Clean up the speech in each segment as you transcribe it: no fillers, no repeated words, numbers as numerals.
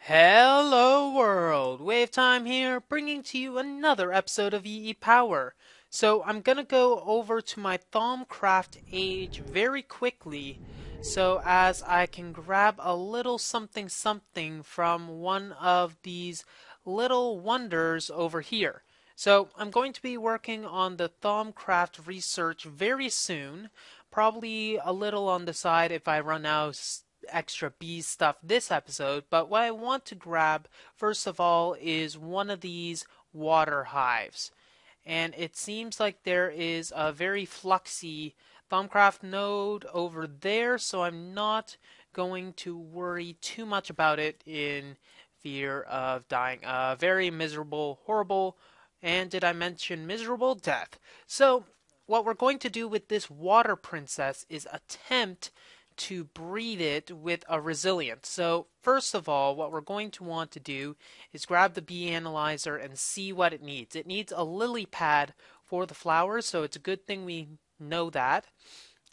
Hello world, WayofTime here, bringing to you another episode of EEPower. So I'm gonna go over to my Thaumcraft age very quickly, so as I can grab a little something something from one of these little wonders over here. So I'm going to be working on the Thaumcraft research very soon, probably a little on the side if I run out extra bee stuff this episode, but what I want to grab first of all is one of these water hives. And it seems like there is a very fluxy Thaumcraft node over there, so I'm not going to worry too much about it in fear of dying a very miserable, horrible, and did I mention miserable death? So what we're going to do with this water princess is attempt to breed it with a resilient. So first of all, what we're going to want to do is grab the bee analyzer and see what it needs. It needs a lily pad for the flowers, so it's a good thing we know that.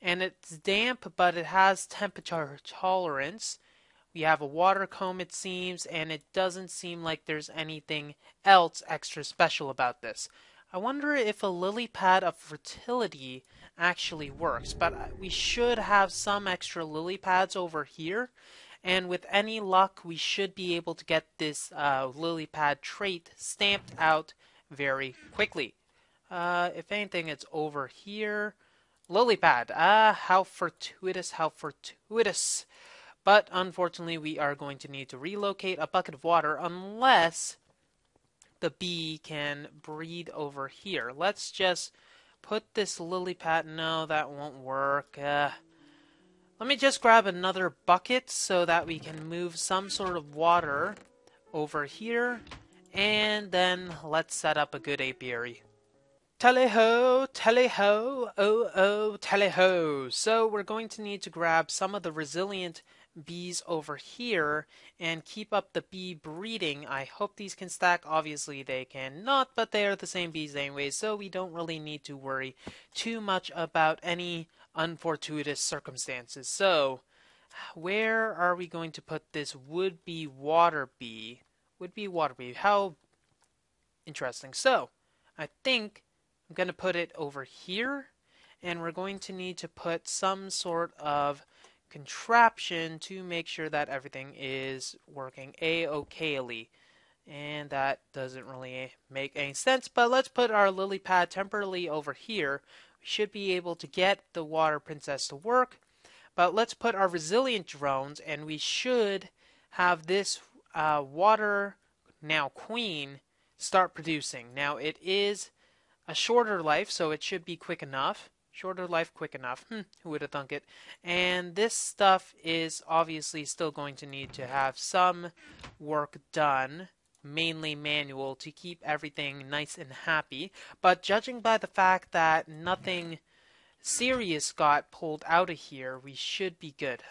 And it's damp, but it has temperature tolerance. We have a water comb, it seems, and it doesn't seem like there's anything else extra special about this. I wonder if a lily pad of fertility actually works, but we should have some extra lily pads over here, and with any luck we should be able to get this lily pad trait stamped out very quickly. If anything, it's over here. Lily pad. How fortuitous, how fortuitous. But unfortunately we are going to need to relocate a bucket of water unless the bee can breed over here. Let's just put this lily pad. No, that won't work. Let me just grab another bucket so that we can move some sort of water over here. And then let's set up a good apiary. Tally-ho, tally-ho, oh, tally-ho. So we're going to need to grab some of the resilient bees over here and keep up the bee breeding. I hope these can stack. Obviously they cannot, but they are the same bees anyway, so we don't really need to worry too much about any unfortuitous circumstances. So where are we going to put this would-be water bee? Would-be water bee. How interesting. So I think I'm going to put it over here, and we're going to need to put some sort of contraption to make sure that everything is working a-okayly. And that doesn't really make any sense, but let's put our lily pad temporarily over here. We should be able to get the water princess to work, but let's put our resilient drones, and we should have this water now queen start producing. Now it is a shorter life, so it should be quick enough. Shorter life, quick enough. Who would have thunk it? And this stuff is obviously still going to need to have some work done, mainly manual, to keep everything nice and happy. But judging by the fact that nothing serious got pulled out of here, we should be good.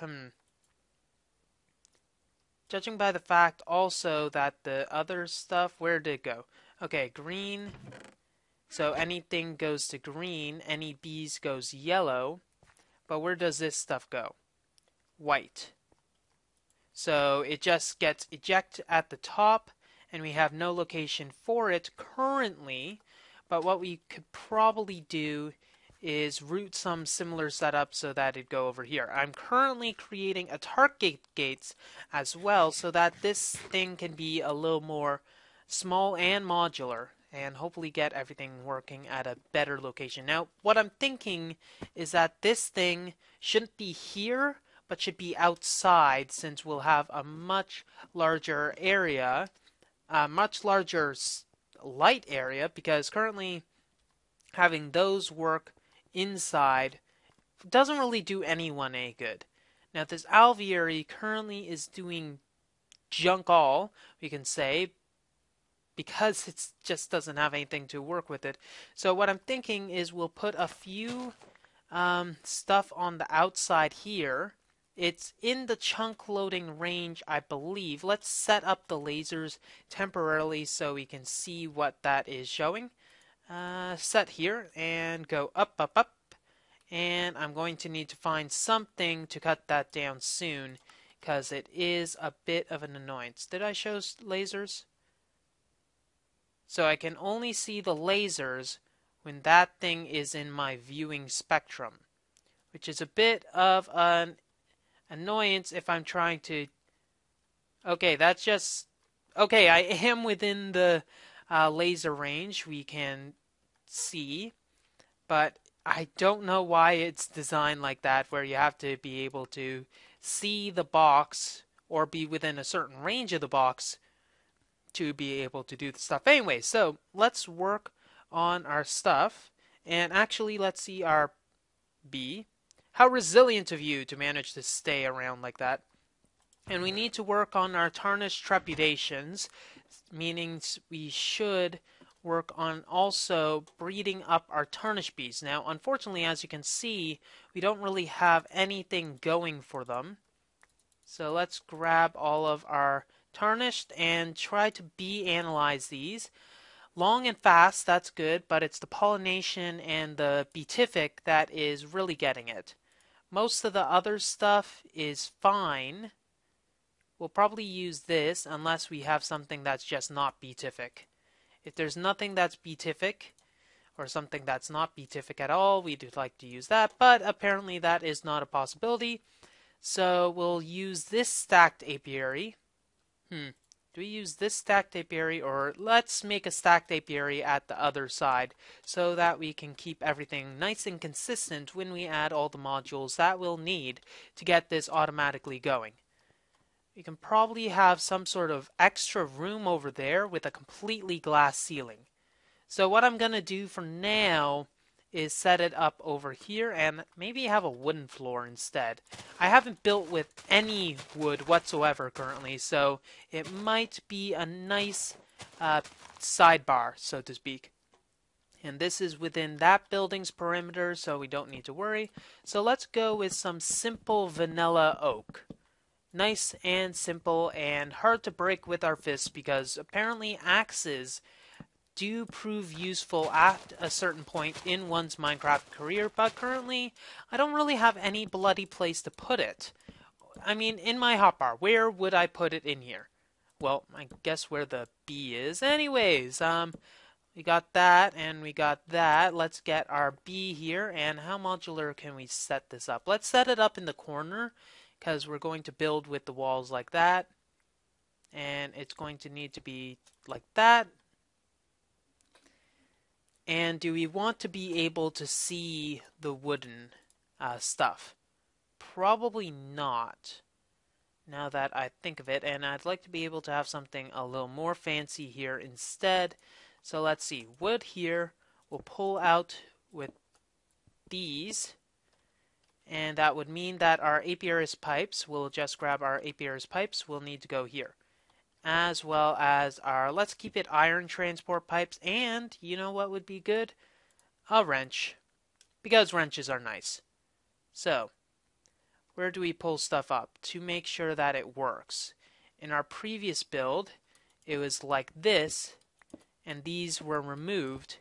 Judging by the fact also that the other stuff, where did it go? Okay, green. So anything goes to green, any bees goes yellow, but where does this stuff go? White. So it just gets ejected at the top, and we have no location for it currently, but what we could probably do is route some similar setup so that it'd go over here. I'm currently creating a target gates as well so that this thing can be a little more small and modular, and hopefully get everything working at a better location. Now, what I'm thinking is that this thing shouldn't be here, but should be outside, since we'll have a much larger area, a much larger light area, because currently having those work inside doesn't really do anyone any good. Now, this alveary currently is doing junk all, we can say, because it just doesn't have anything to work with it. So what I'm thinking is we'll put a few stuff on the outside here. It's in the chunk loading range, I believe. Let's set up the lasers temporarily so we can see what that is showing. Set here and go up, up, up. And I'm going to need to find something to cut that down soon, because it is a bit of an annoyance. Did I show lasers? So I can only see the lasers when that thing is in my viewing spectrum, which is a bit of an annoyance if I'm trying to... Okay, that's just... Okay, I am within the laser range we can see, but I don't know why it's designed like that, where you have to be able to see the box or be within a certain range of the box to be able to do the stuff. Anyway, so let's work on our stuff, and actually let's see our B. How resilient of you to manage to stay around like that. And we need to work on our tarnished trepidations, meaning we should work on also breeding up our tarnished bees. Now, unfortunately, as you can see, we don't really have anything going for them. So let's grab all of our tarnished and try to bee analyze these. Long and fast, that's good, but it's the pollination and the beatific that is really getting it. Most of the other stuff is fine. We'll probably use this unless we have something that's just not beatific. If there's nothing that's beatific, or something that's not beatific at all, we'd like to use that, but apparently that is not a possibility. So we'll use this stacked apiary. Do we use this stacked apiary, or let's make a stacked apiary at the other side so that we can keep everything nice and consistent when we add all the modules that we'll need to get this automatically going. We can probably have some sort of extra room over there with a completely glass ceiling. So what I'm going to do for now is set it up over here and maybe have a wooden floor instead. I haven't built with any wood whatsoever currently, so it might be a nice sidebar, so to speak. And this is within that building's perimeter, so we don't need to worry. So let's go with some simple vanilla oak. Nice and simple and hard to break with our fists, because apparently axes do prove useful at a certain point in one's Minecraft career, but currently I don't really have any bloody place to put it. I mean, in my hotbar, where would I put it in here? Well, I guess where the B is. Anyways, we got that and we got that. Let's get our B here, and how modular can we set this up? Let's set it up in the corner, because we're going to build with the walls like that, and it's going to need to be like that. And do we want to be able to see the wooden stuff? Probably not, now that I think of it, and I'd like to be able to have something a little more fancy here instead. So let's see, wood here, we'll pull out with these. And that would mean that our apiarist pipes, we'll just grab our apiarist pipes, will need to go here. As well as our, let's keep it iron transport pipes, and you know what would be good? A wrench. Because wrenches are nice. So, where do we pull stuff up to make sure that it works? In our previous build, it was like this, and these were removed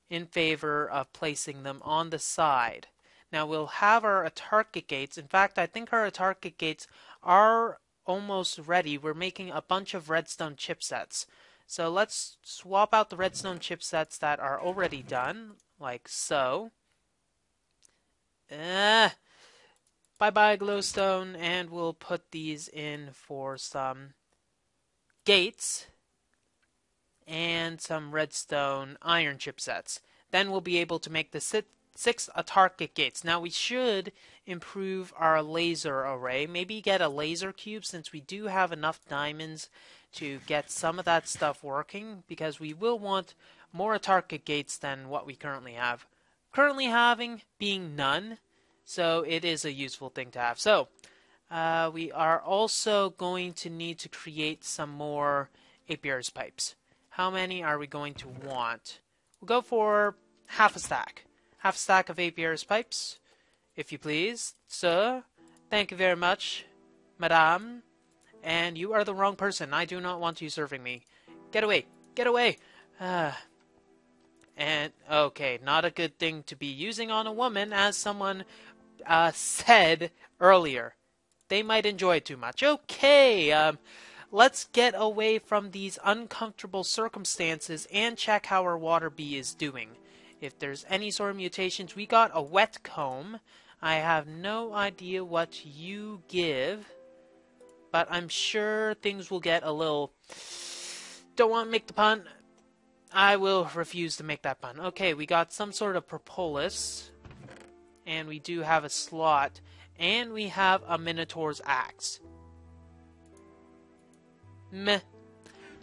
in favor of placing them on the side. Now we'll have our autarkic gates. In fact, I think our autarkic gates are almost ready. We're making a bunch of redstone chipsets. So let's swap out the redstone chipsets that are already done, like so. Bye-bye glowstone, and we'll put these in for some gates and some redstone iron chipsets. Then we'll be able to make the 6 autarkic gates. Now we should improve our laser array. Maybe get a laser cube, since we do have enough diamonds to get some of that stuff working, because we will want more autarkic gates than what we currently have. Currently having being none, so it is a useful thing to have. So we are also going to need to create some more apiarist pipes. How many are we going to want? We'll go for half a stack. Half a stack of apiarist pipes, if you please, sir. Thank you very much, madame. And you are the wrong person. I do not want you serving me. Get away! Get away! And, okay, not a good thing to be using on a woman, as someone said earlier. they might enjoy it too much. Okay, let's get away from these uncomfortable circumstances and check how our water bee is doing. If there's any sort of mutations, we got a wet comb. I have no idea what you give, but I'm sure things will get a little... Don't want to make the pun. I will refuse to make that pun. Okay, we got some sort of propolis, and we do have a slot, and we have a Minotaur's axe. Meh.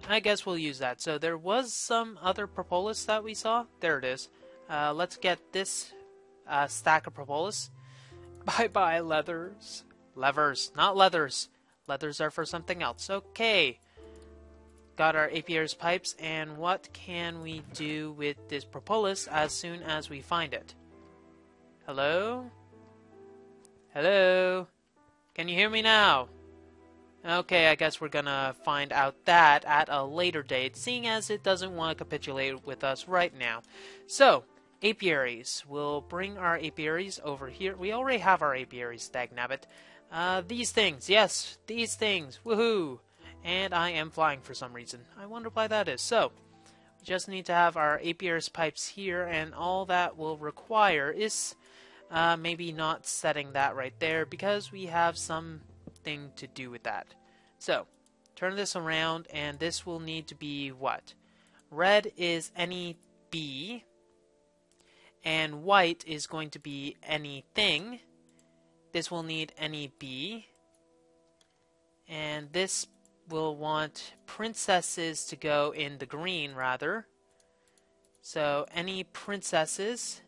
I guess we'll use that. So there was some other propolis that we saw. There it is. Let's get this stack of propolis. Bye-bye, leathers. Levers, not leathers. Leathers are for something else. Okay. Got our apiary's pipes, and what can we do with this propolis as soon as we find it? Hello? Hello? Can you hear me now? Okay, I guess we're gonna find out that at a later date, seeing as it doesn't want to capitulate with us right now. So, apiaries. We'll bring our apiaries over here. We already have our apiaries, dagnabbit. These things. Yes, these things. Woohoo! And I am flying for some reason. I wonder why that is. So, we just need to have our apiary's pipes here, and all that will require is maybe not setting that right there, because we have something to do with that. So, turn this around, and this will need to be what? Red is any B, and white is going to be anything. This will need any B, and this we'll want princesses to go in the green, rather. So any princesses,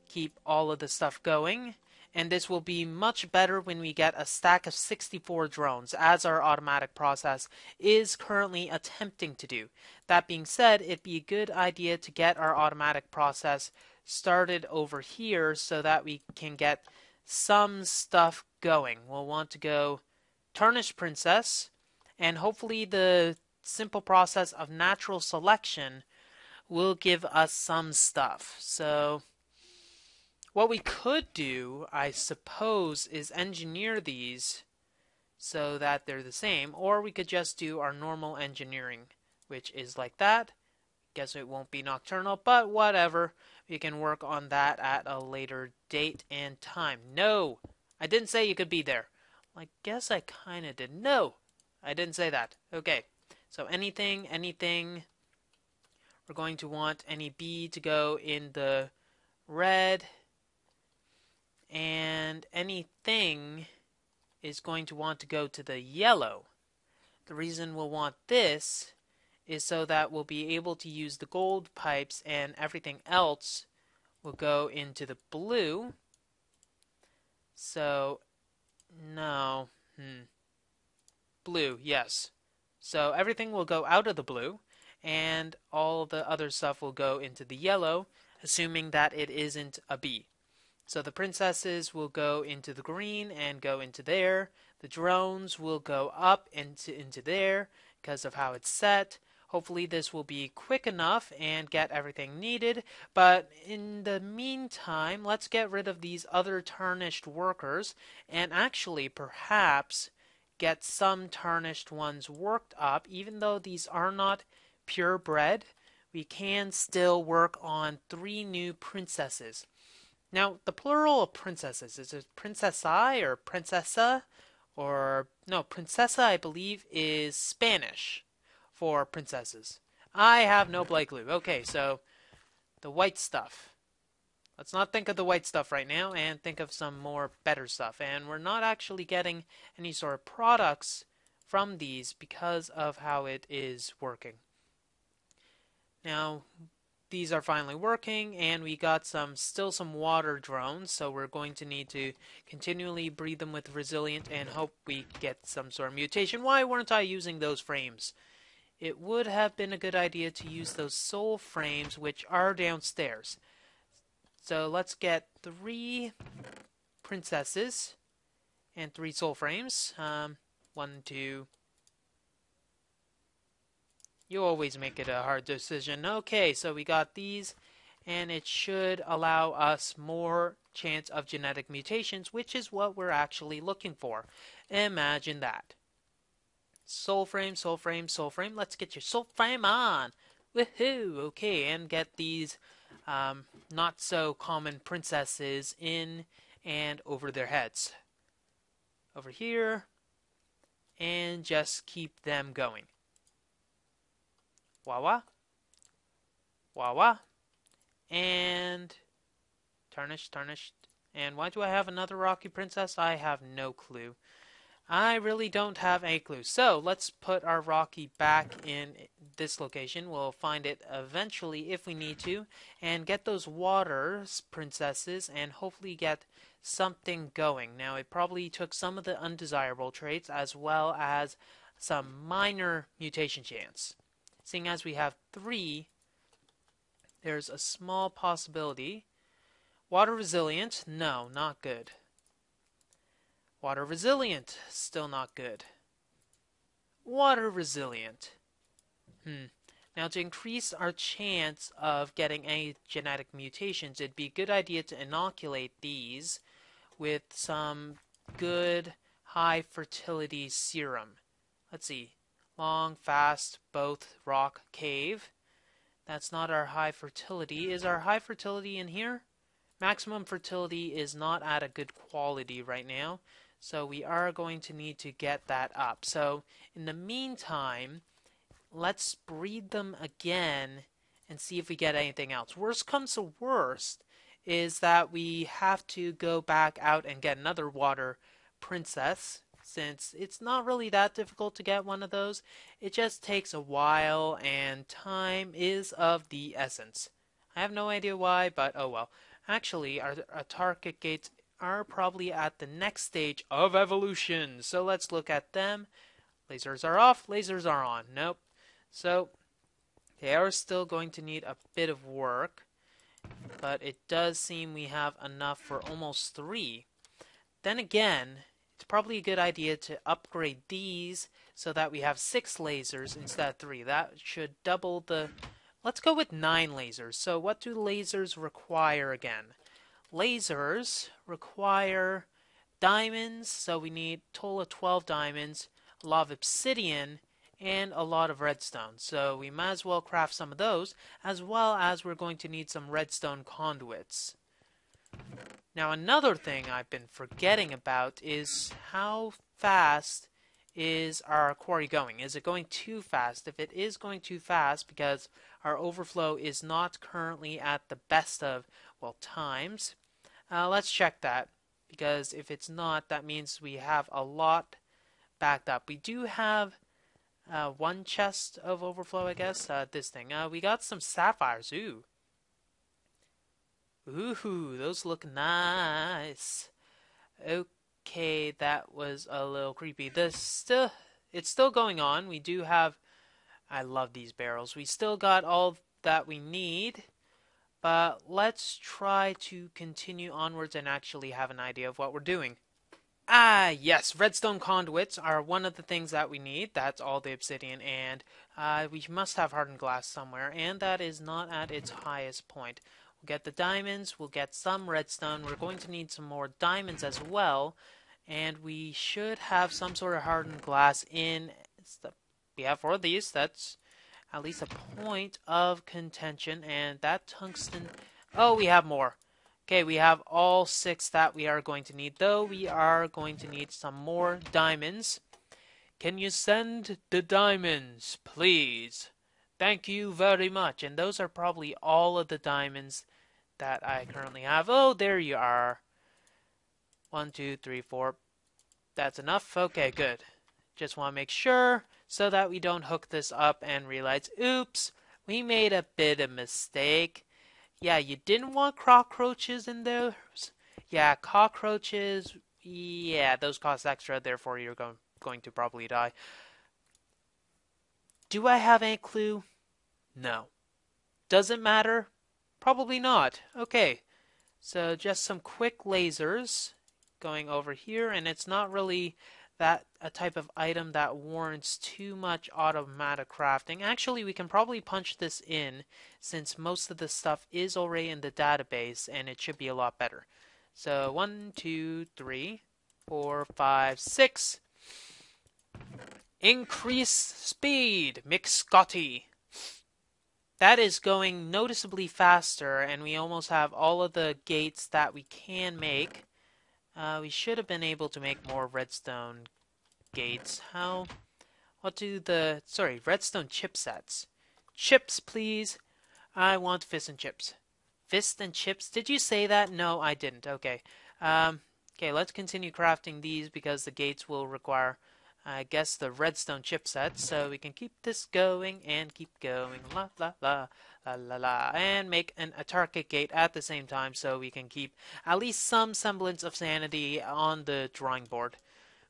keep all of the stuff going. And this will be much better when we get a stack of 64 drones, as our automatic process is currently attempting to do. That being said, it'd be a good idea to get our automatic process started over here so that we can get some stuff going. We'll want to go Tarnished Princess, and hopefully the simple process of natural selection will give us some stuff. So what we could do, I suppose, is engineer these so that they're the same, or we could just do our normal engineering, which is like that. Guess it won't be nocturnal, but whatever. We can work on that at a later date and time. No! I didn't say you could be there. I guess I kind of did. No! I didn't say that. Okay. So anything. We're going to want any B to go in the red. And anything is going to want to go to the yellow. The reason we'll want this is so that we'll be able to use the gold pipes, and everything else will go into the blue. So, no. Blue, yes. So everything will go out of the blue, and all the other stuff will go into the yellow, assuming that it isn't a B. So the princesses will go into the green and go into there. The drones will go up into there because of how it's set. Hopefully this will be quick enough and get everything needed. But in the meantime, let's get rid of these other tarnished workers and actually perhaps get some tarnished ones worked up. Even though these are not purebred, we can still work on 3 new princesses. Now, the plural of princesses, is it princesai or princesa? Or, no, princesa I believe is Spanish for princesses. I have no bloody clue. Okay, so the white stuff. Let's not think of the white stuff right now and think of some more better stuff. And we're not actually getting any sort of products from these because of how it is working. Now, these are finally working, and we got still some water drones, so we're going to need to continually breed them with resilient and hope we get some sort of mutation. Why weren't I using those frames? It would have been a good idea to use those soul frames, which are downstairs. So let's get 3 princesses and 3 soul frames. 1, 2. You always make it a hard decision. Okay, so we got these, and it should allow us more chance of genetic mutations, which is what we're actually looking for. Imagine that. Soul frame, soul frame, soul frame. Let's get your soul frame on. Woohoo! Okay, and get these not so common princesses in and over their heads. Over here, and just keep them going. Wah-wah. Wah-wah. And tarnished, tarnished. And why do I have another rocky princess? I have no clue. I really don't have a clue. So let's put our Rocky back in this location. We'll find it eventually if we need to. And get those water princesses and hopefully get something going. Now it probably took some of the undesirable traits as well as some minor mutation chance. Seeing as we have 3, there's a small possibility. Water resilient? No, not good. Water resilient, still not good. Water resilient. Now to increase our chance of getting any genetic mutations, it'd be a good idea to inoculate these with some good high fertility serum. Let's see. Long, fast, both, rock, cave. That's not our high fertility. Is our high fertility in here? Maximum fertility is not at a good quality right now. So we are going to need to get that up. So in the meantime, let's breed them again and see if we get anything else. Worst comes to worst is that we have to go back out and get another water princess, since it's not really that difficult to get one of those. It just takes a while and time is of the essence. I have no idea why, but oh well. Actually, our target gates are probably at the next stage of evolution. So let's look at them. Lasers are off, lasers are on. Nope. So they are still going to need a bit of work, but it does seem we have enough for almost 3. Then again, it's probably a good idea to upgrade these so that we have 6 lasers instead of 3. That should double the... Let's go with 9 lasers. So what do lasers require again? Lasers require diamonds, so we need a total of 12 diamonds, a lot of obsidian, and a lot of redstone. So we might as well craft some of those, as well as we're going to need some redstone conduits. Now another thing I've been forgetting about is how fast is our quarry going? Is it going too fast? If it is going too fast because our overflow is not currently at the best of, well, times, let's check that, because if it's not, that means we have a lot backed up. We do have 1 chest of overflow, I guess. This thing. We got some sapphires. Ooh, those look nice. Okay, that was a little creepy. It's still going on. We do have... I love these barrels. We still got all that we need. But let's try to continue onwards and actually have an idea of what we're doing. Ah, yes, redstone conduits are one of the things that we need. That's all the obsidian, and we must have hardened glass somewhere, and that is not at its highest point. We'll get the diamonds, we'll get some redstone. We're going to need some more diamonds as well, and we should have some sort of hardened glass in. We have 4 of these. That's at least a point of contention. And that tungsten... Oh, we have more. Okay, we have all 6 that we are going to need, though we are going to need some more diamonds. Can you send the diamonds, please? Thank you very much. And those are probably all of the diamonds that I currently have. Oh, there you are. 1, 2, 3, 4. That's enough? Okay, good. Just want to make sure so that we don't hook this up and realize, oops, we made a bit of mistake. Yeah, you didn't want cockroaches in those. Yeah, cockroaches, yeah, those cost extra, therefore you're going to probably die. Do I have any clue? No. Does it matter? Probably not. Okay, so just some quick lasers going over here, and it's not really that a type of item that warrants too much automatic crafting. Actually, we can probably punch this in since most of the stuff is already in the database, and it should be a lot better. So 1, 2, 3, 4, 5, 6. Increase speed, McScotty. That is going noticeably faster, and we almost have all of the gates that we can make. We should have been able to make more redstone gates. What do redstone chipsets. Chips, please. I want fish and chips. Fist and chips? Did you say that? No, I didn't. Okay. Okay, let's continue crafting these because the gates will require, I guess, the redstone chipset. So we can keep this going and keep going. La la la la la la. And make a target gate at the same time so we can keep at least some semblance of sanity on the drawing board.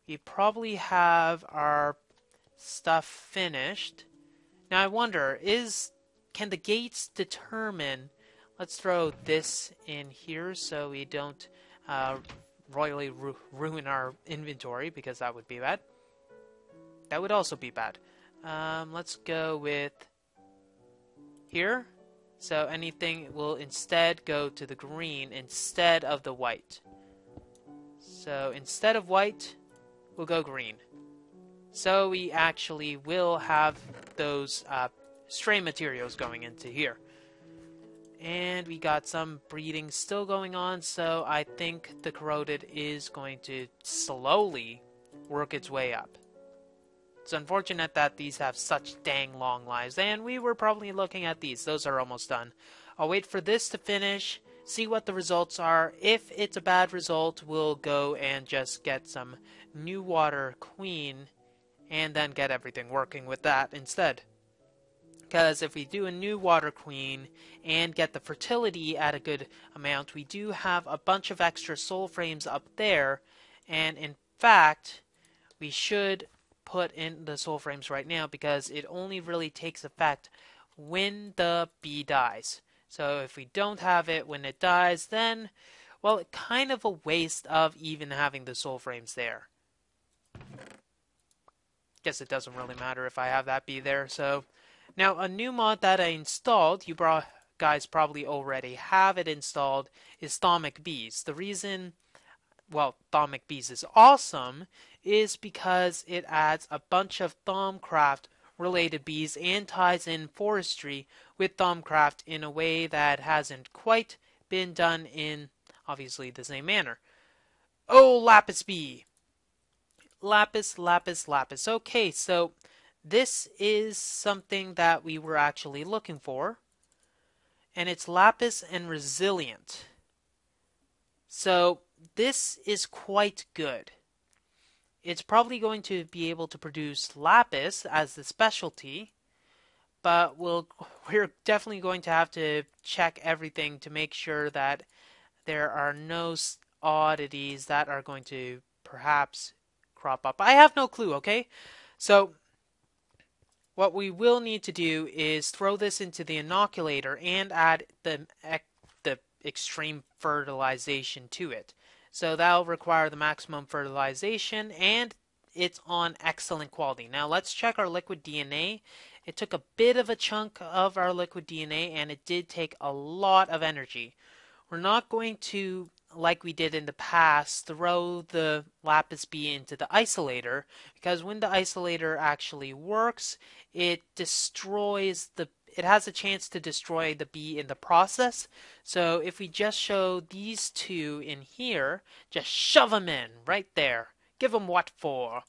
We probably have our stuff finished. Now I wonder, can the gates determine... Let's throw this in here so we don't royally ruin our inventory, because that would be bad. That would also be bad. Let's go with here. So anything will instead go to the green instead of the white. So instead of white, we'll go green. So we actually will have those stray materials going into here. And we got some breeding still going on, so I think the corroded is going to slowly work its way up. It's unfortunate that these have such dang long lives, and we were probably looking at these. Those are almost done. I'll wait for this to finish, see what the results are. If it's a bad result, we'll go and just get some new water queen, and then get everything working with that instead. Because if we do a new water queen and get the fertility at a good amount, we do have a bunch of extra soul frames up there. And in fact, we should put in the soul frames right now because it only really takes effect when the bee dies. So if we don't have it when it dies, then, well, it's kind of a waste of even having the soul frames there. Guess it doesn't really matter if I have that bee there, so... Now, a new mod that I installed, you guys probably already have it installed, is Thaumic Bees. The reason, well, Thaumic Bees is awesome is because it adds a bunch of Thaumcraft related bees and ties in forestry with Thaumcraft in a way that hasn't quite been done in, obviously, the same manner. Oh, lapis bee! Lapis, lapis, lapis. Okay, so... this is something that we were actually looking for, and it's lapis and resilient. So this is quite good. It's probably going to be able to produce lapis as the specialty, but we're definitely going to have to check everything to make sure that there are no oddities that are going to perhaps crop up. I have no clue, okay? So what we will need to do is throw this into the inoculator and add the extreme fertilization to it. So that'll require the maximum fertilization, and it's on excellent quality. Now let's check our liquid DNA. It took a bit of a chunk of our liquid DNA, and it did take a lot of energy. We're not going to, like we did in the past, throw the lapis bee into the isolator, because when the isolator actually works, it has a chance to destroy the bee in the process. So if we just show these two in here, just shove them in right there, give them what for,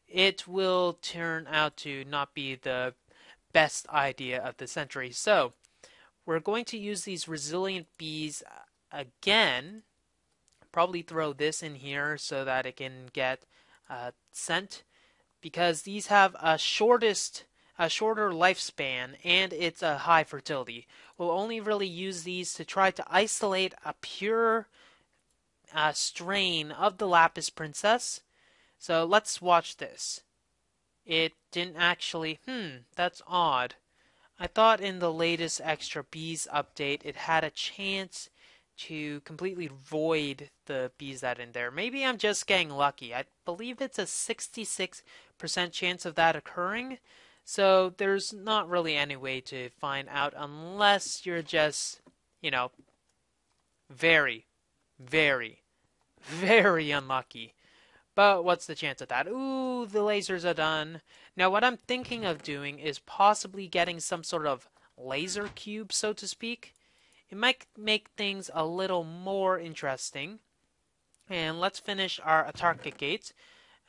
it will turn out to not be the best idea of the century. So we're going to use these resilient bees again. Probably throw this in here so that it can get sent, because these have a shorter lifespan and it's a high fertility. We'll only really use these to try to isolate a pure strain of the Lapis Princess. So let's watch this. It didn't actually... that's odd. I thought in the latest Extra Bees update it had a chance to completely void the bees that in there. Maybe I'm just getting lucky. I believe it's a 66% chance of that occurring. So there's not really any way to find out unless you're just, very, very Very unlucky. But what's the chance of that? Ooh, the lasers are done. Now what I'm thinking of doing is possibly getting some sort of laser cube, so to speak. It might make things a little more interesting. And let's finish our Autarkic gates.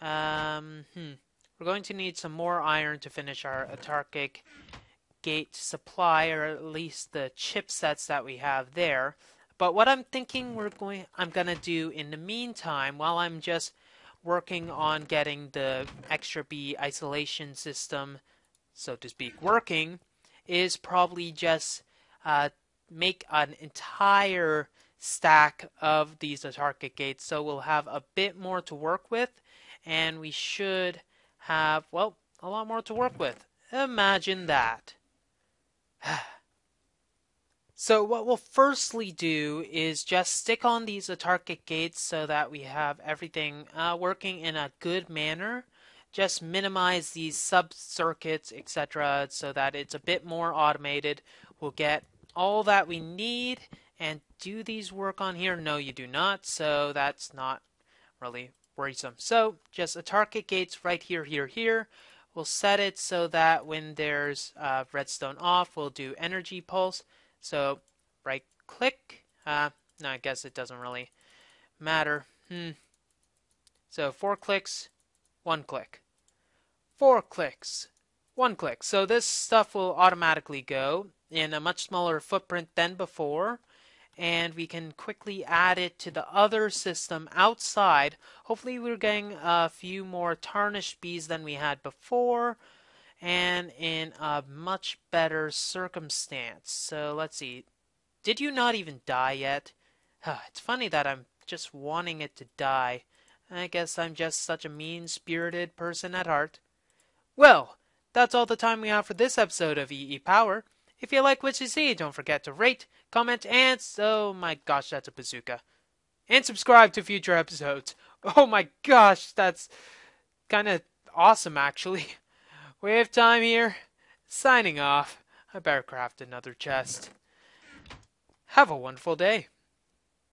We're going to need some more iron to finish our Autarkic gate supply, or at least the chipsets that we have there. But what I'm thinking I'm gonna do in the meantime, while I'm just working on getting the extra B isolation system, so to speak, working, is probably just make an entire stack of these autarkic gates, so we'll have a bit more to work with, and we should have, well, a lot more to work with. Imagine that. So what we'll firstly do is just stick on these autarkic gates so that we have everything working in a good manner. Just minimize these sub-circuits, etc., so that it's a bit more automated. We'll get all that we need. And do these work on here? No, you do not, so that's not really worrisome. So just autarkic gates right here, here, here. We'll set it so that when there's redstone off, we'll do energy pulse. So right click. No, I guess it doesn't really matter. So 4 clicks, 1 click. 4 clicks, 1 click. So this stuff will automatically go in a much smaller footprint than before. And we can quickly add it to the other system outside. Hopefully we're getting a few more tarnished bees than we had before, and in a much better circumstance. So let's see. Did you not even die yet? It's funny that I'm just wanting it to die. I guess I'm just such a mean-spirited person at heart. Well, that's all the time we have for this episode of EEPower. If you like what you see, don't forget to rate, comment, and oh my gosh, that's a bazooka. And subscribe to future episodes. Oh my gosh, that's kind of awesome actually. WayofTime here, signing off. I better craft another chest. Have a wonderful day.